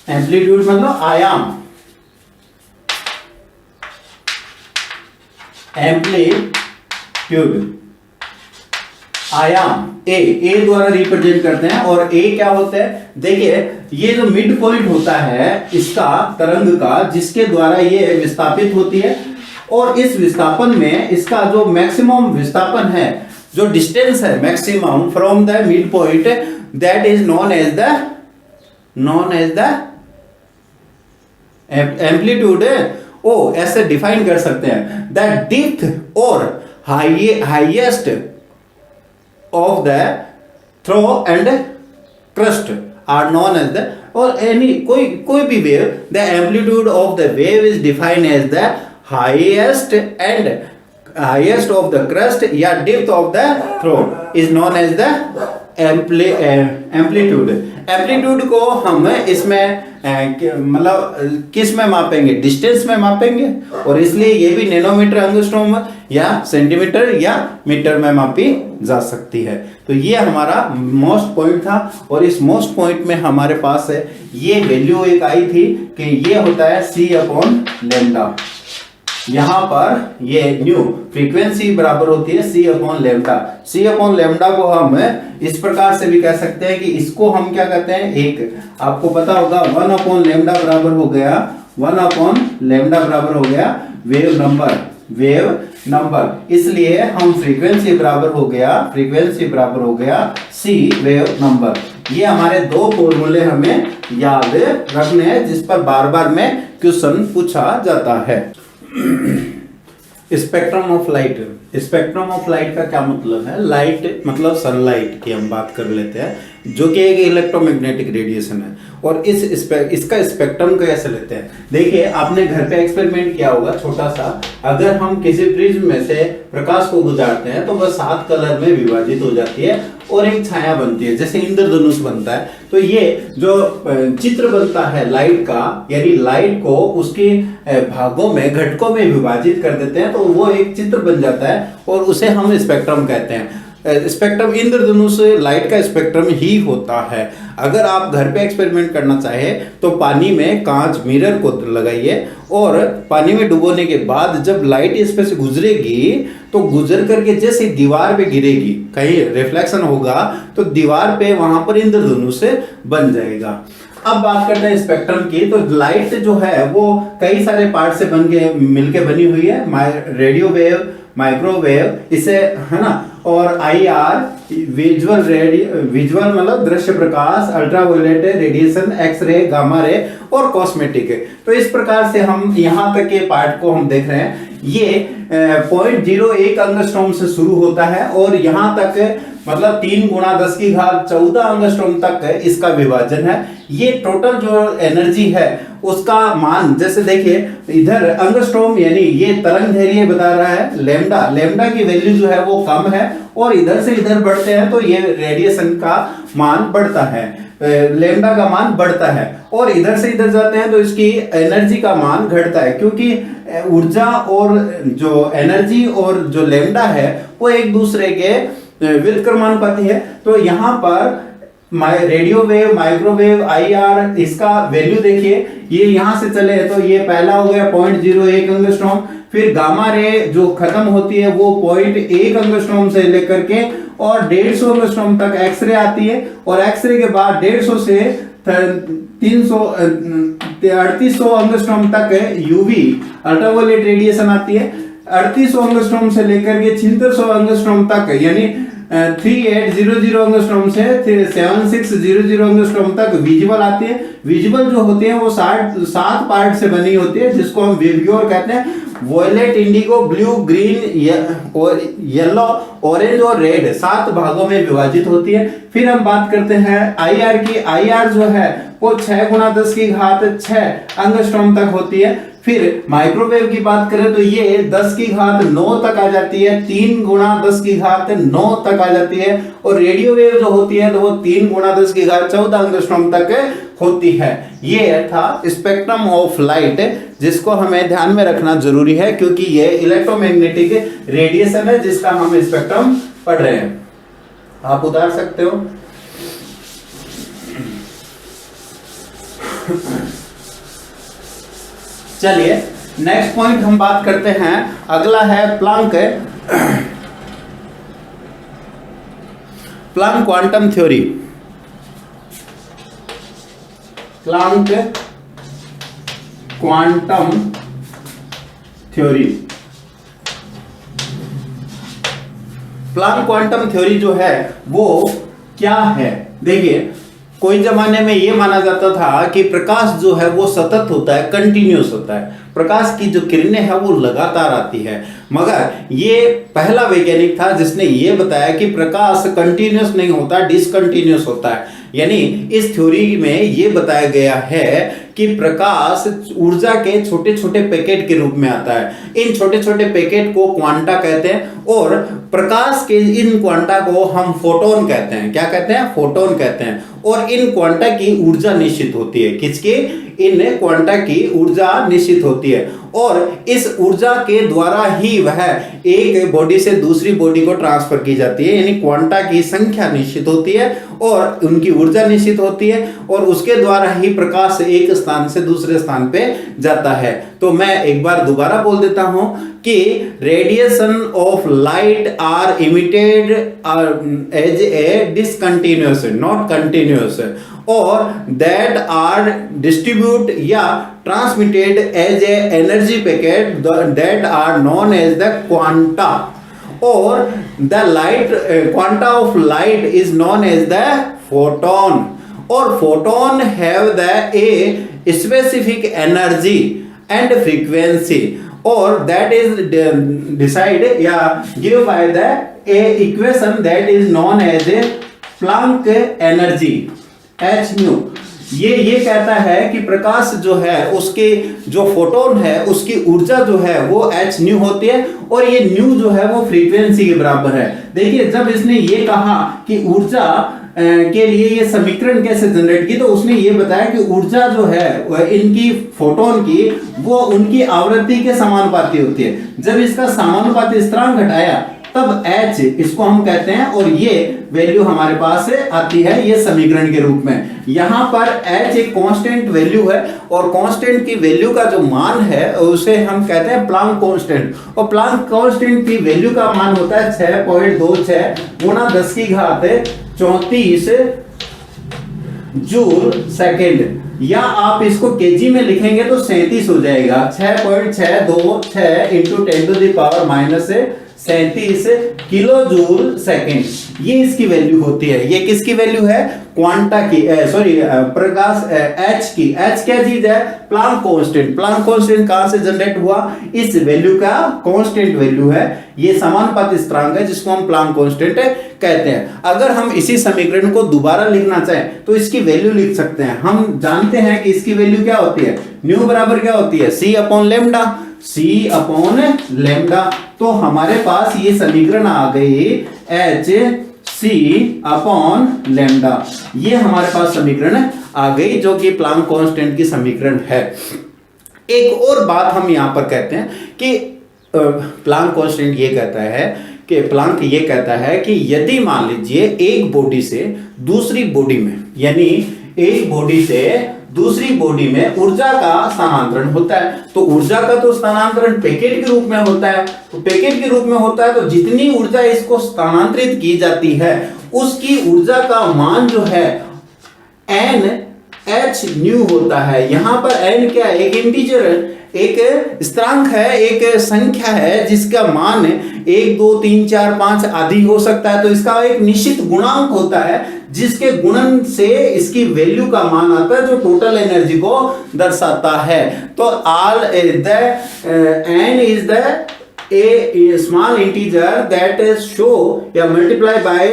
Speaker 1: एम्पलीट्यूड मतलब आयाम, एम्पलीट्यूड आयाम ए द्वारा रिप्रेजेंट करते हैं। और ए क्या होता है, देखिए ये जो मिड पॉइंट होता है इसका तरंग का, जिसके द्वारा ये विस्थापित होती है, और इस विस्थापन में इसका जो मैक्सिमम विस्थापन है, जो डिस्टेंस है maximum from the mid point, that is known as the amplitude. ओ ऐसे डिफाइन कर सकते हैं, द डेप्थ और highest of the trough and crest are known as the, और एनी कोई भी wave, the amplitude of the wave is defined as the highest of the crest या depth of the trough is known as the amplitude. Amplitude को हम इसमें मतलब किस में मापेंगे, डिस्टेंस में मापेंगे, और इसलिए ये भी नैनोमीटर, एंगस्ट्रॉम या सेंटीमीटर या मीटर में मापी जा सकती है। तो ये हमारा मोस्ट पॉइंट था, और इस मोस्ट पॉइंट में हमारे पास है ये वैल्यू एक आई थी कि ये होता है C/λ। यहां पर ये न्यू फ्रीक्वेंसी बराबर होती है C/λ। C/λ को हम इस प्रकार से भी कह सकते हैं कि इसको हम क्या कहते हैं, एक आपको पता होगा 1/λ बराबर हो गया, 1/λ बराबर हो गया वेव नंबर। इसलिए हम फ्रीक्वेंसी बराबर हो गया C वेव नंबर। ये हमारे दो फॉर्मूले हमें याद रखने हैं, जिस पर बार बार में क्वेश्चन पूछा जाता है। स्पेक्ट्रम ऑफ लाइट का क्या मतलब है, लाइट मतलब सनलाइट की हम बात कर लेते हैं, जो कि एक इलेक्ट्रोमैग्नेटिक रेडिएशन है। और इसका स्पेक्ट्रम कैसे लेते हैं, देखिए आपने घर पे एक्सपेरिमेंट किया होगा छोटा सा। अगर हम किसी प्रिज्म में से प्रकाश को गुजारते हैं तो वह 7 कलर में विभाजित हो जाती है और एक छाया बनती है, जैसे इंद्रधनुष बनता है। तो ये जो चित्र बनता है लाइट का, यानी लाइट को उसके भागों में, घटकों में विभाजित कर देते हैं, तो वो एक चित्र बन जाता है और उसे हम स्पेक्ट्रम कहते हैं। स्पेक्ट्रम इंद्रधनुष लाइट का स्पेक्ट्रम ही होता है। अगर आप घर पे एक्सपेरिमेंट करना चाहे तो पानी में कांच मिरर को लगाइए, और पानी में डुबोने के बाद जब लाइट इस पे से गुजरेगी तो गुजर करके जैसे दीवार पे गिरेगी, कहीं रिफ्लेक्शन होगा तो दीवार पे वहां पर इंद्रधनुष बन जाएगा। अब बात करते हैं स्पेक्ट्रम की। तो लाइट जो है वो कई सारे पार्ट से मिलके बनी हुई है, रेडियो वेव, माइक्रोवेव, इसे है ना, और IR विजुअल मतलब दृश्य प्रकाश, ultraviolet radiation, x ray, gamma ray और कॉस्मेटिक। तो इस प्रकार से हम यहाँ तक के पार्ट को हम देख रहे हैं। ये 0.01 एंगस्ट्रॉम से शुरू होता है और यहाँ तक मतलब 3 × 10⁻14 एंगस्ट्रॉम तक इसका विभाजन है। ये टोटल जो एनर्जी है उसका मान, जैसे देखिए इधर एंगस्ट्रॉम यानी ये तरंग दैर्घ्य बता रहा है, लैम्डा की वैल्यू जो है वो कम है, और इधर से इधर बढ़ते हैं तो ये रेडिएशन का मान बढ़ता है, लैम्डा का मान बढ़ता है, और इधर से इधर जाते हैं तो इसकी एनर्जी का मान घटता है, क्योंकि ऊर्जा और जो एनर्जी और जो लैम्डा है वो एक दूसरे के व्युत्क्रमानुपाती है। तो यहाँ पर रेडियो वेव, माइक्रोवेव, IR, इसका वैल्यू देखिए, ये यहां से चले तो ये पहला हो गया 0.01 एंगस्ट्रॉम, फिर गामा रे जो खत्म होती है वो 0.1 एंगस्ट्रॉम से लेकर के और 150 एंगस्ट्रॉम तक एक्सरे आती है, और एक्सरे के बाद 150 से 3800 एंगस्ट्रॉम तक यूवी अल्ट्रावायलेट रेडिएशन आती है। 3800 एंगस्ट्रॉम से लेकर के 7600 एंगस्ट्रॉम तक, यानी 3800 एंगस्ट्रॉम से 7600 एंगस्ट्रॉम तक विजिबल आती है। विजिबल जो होती है वो 7 पार्ट से बनी होती है, जिसको हम विब्ग्योर कहते हैं। वॉयलेट, इंडिगो, ब्लू, ग्रीन और येलो, ऑरेंज और रेड 7 भागों में विभाजित होती है। फिर हम बात करते हैं IR की। IR जो है वो 6 × 10⁶ एंगस्ट्रॉम तक होती है। फिर माइक्रोवेव की बात करें तो ये 10⁹ तक आ जाती है, 3 × 10⁹ तक आ जाती है। और रेडियो वेव जो होती है तो वो 3 × 10⁴ एंगस्ट्रॉम तक होती है। ये था स्पेक्ट्रम ऑफ लाइट, जिसको हमें ध्यान में रखना जरूरी है, क्योंकि ये इलेक्ट्रोमैग्नेटिक रेडिएशन है जिसका हम स्पेक्ट्रम पढ़ रहे हैं। आप उतार सकते हो। चलिए नेक्स्ट पॉइंट हम बात करते हैं। अगला है Planck quantum theory. Planck quantum theory. Planck quantum theory जो है वो क्या है? देखिए, कोई जमाने में ये माना जाता था कि प्रकाश जो है वो सतत होता है, कंटिन्यूस होता है, प्रकाश की जो किरणें हैं वो लगातार आती है। मगर ये पहला वैज्ञानिक था जिसने ये बताया कि प्रकाश कंटिन्यूस नहीं होता, डिसकंटिन्यूस होता है। यानी इस थ्योरी में ये बताया गया है कि प्रकाश ऊर्जा के छोटे छोटे पैकेट के रूप में आता है। इन छोटे छोटे पैकेट को क्वांटा कहते हैं, और प्रकाश के इन क्वांटा को हम फोटोन कहते हैं। क्या कहते हैं? फोटोन कहते हैं। और इन क्वांटा की ऊर्जा निश्चित होती है। किसकी? इन क्वांटा की ऊर्जा निश्चित होती है, और इस ऊर्जा के द्वारा ही वह एक बॉडी से दूसरी बॉडी को ट्रांसफर की जाती है। यानी क्वांटा की संख्या निश्चित होती है और उनकी ऊर्जा निश्चित होती है, और उसके द्वारा ही प्रकाश एक स्थान से दूसरे स्थान पे जाता है। तो मैं एक बार दोबारा बोल देता हूं कि radiation of light are emitted as a discontinuous, not continuous, और दैट आर डिस्ट्रीब्यूट या transmitted as a energy packet that are known as the quanta, or the light quanta of light is known as the photon, or photon have the a specific energy and frequency, or that is decided give by the a equation that is known as a Planck energy, h nu। ये कहता है कि प्रकाश जो है उसके जो photon है उसकी ऊर्जा जो है वो h न्यू होती है, और ये न्यू जो है वो फ्रीक्वेंसी के बराबर है। देखिए, जब इसने ये कहा कि ऊर्जा के लिए ये समीकरण कैसे जनरेट की, तो उसने ये बताया कि ऊर्जा जो है इनकी फोटोन की वो उनकी आवृत्ति के समानुपाती होती है। जब इसका समानुपाती स्थिरांक घटाया तब h इसको हम कहते हैं, और ये वैल्यू हमारे पास आती है ये समीकरण के रूप में। यहाँ पर h एक कांस्टेंट वैल्यू है, और कांस्टेंट की वैल्यू का जो मान है उसे हम कहते हैं प्लांक कांस्टेंट, और प्लांक कांस्टेंट की वैल्यू का मान होता है 6.26 × 10⁻34 जूल सेकेंड, या आप इसको केजी में लिखेंगे तो 37 हो जाएगा। 6.626 × 10⁻⁻37 किलो जूल सेकेंड, ये इसकी वैल्यू होती है। ये किसकी वैल्यू है? क्वांटा की, प्रकाश h की। h क्या चीज है? Planck constant. प्लांक कांस्टेंट कहां से जनरेट हुआ? इस वैल्यू का कांस्टेंट वैल्यू है, ये समानुपाती स्थिरांक है जिसको हम प्लांक कांस्टेंट कहते हैं। अगर हम इसी समीकरण को दोबारा लिखना चाहें तो इसकी वैल्यू लिख सकते हैं। हम जानते हैं कि इसकी वैल्यू क्या होती है? न्यू बराबर क्या होती है? c/λ। तो हमारे पास ये समीकरण आ गई hc/λ। ये हमारे पास समीकरण आ गई जो कि प्लांक कांस्टेंट की समीकरण है। एक और बात हम यहां पर कहते हैं कि प्लांक कांस्टेंट ये कहता है कि प्लांक ये कहता है कि यदि मान लीजिए एक बॉडी से दूसरी बॉडी में, यानी एक बॉडी से दूसरी बॉडी में ऊर्जा का स्थानांतरण होता है, तो ऊर्जा का तो स्थानांतरण पैकेट के रूप में होता है, तो पैकेट के रूप में होता है तो जितनी ऊर्जा इसको स्थानांतरित की जाती है उसकी ऊर्जा का मान जो है एन एच न्यू होता है। यहां पर एन क्या है, एक इंटीजर है, एक स्थिरांक है, एक संख्या है जिसका मान 1 2 3 4 5 आदि हो सकता है, तो इसका एक निश्चित गुणांक होता है जिसके गुणन से इसकी वैल्यू का मान आता है जो टोटल एनर्जी को दर्शाता है। तो all the n is the a small integer that show या multiply by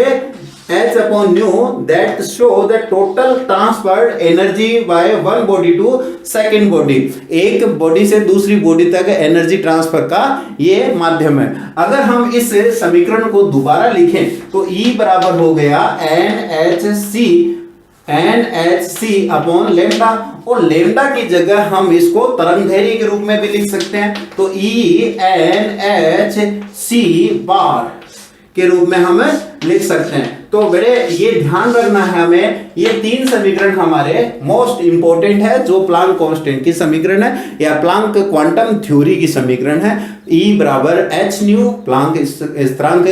Speaker 1: h upon nu that show the total transferred energy by one body to second body। एक बॉडी से दूसरी बॉडी तक energy transfer का ये माध्यम है। अगर हम इस समीकरण को दोबारा लिखें तो E बराबर हो गया NHC अपॉन लेम्डा, और लेम्डा की जगह हम इसको तरंगदैर्घ्य के रूप में भी लिख सकते हैं, तो ENHC बार के रूप में हम लिख सकते हैं। तो बड़े ये ध्यान रखना है हमें, ये तीन समीकरण हमारे मोस्ट इंपॉर्टेंट है जो प्लांक कांस्टेंट की समीकरण है या प्लांक क्वांटम थ्योरी की समीकरण है। E बराबर h न्यू प्लांक स्थिरांक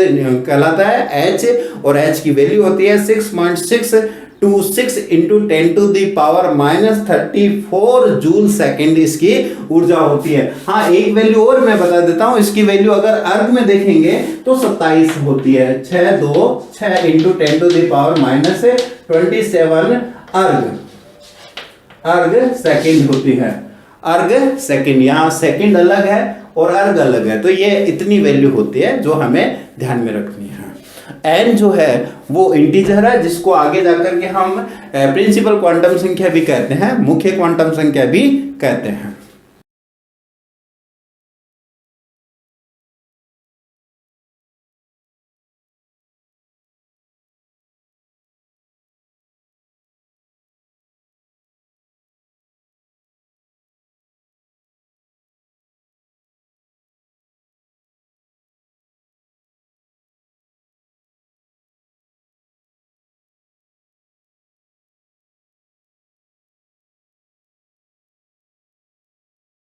Speaker 1: कहलाता है h, और h की वैल्यू होती है 6.626 into 10 to the power -34 joule second इसकी ऊर्जा होती है। हाँ, एक वैल्यू और मैं बता देता हूं, इसकी वैल्यू अगर अर्ग में देखेंगे तो 27 होती है, 6 इंटू 10 टू दी पावर -27 अर्ग सेकेंड होती है। अर्ग सेकेंड, यहाँ सेकेंड अलग है और अर्ग अलग है, तो ये इतनी वैल्यू होती है जो हमें ध्यान में रखनी है। n जो है वो इंटीजर है जिसको आगे जाकर के हम प्रिंसिपल क्वांटम संख्या भी कहते हैं, मुख्य क्वांटम संख्या भी कहते हैं।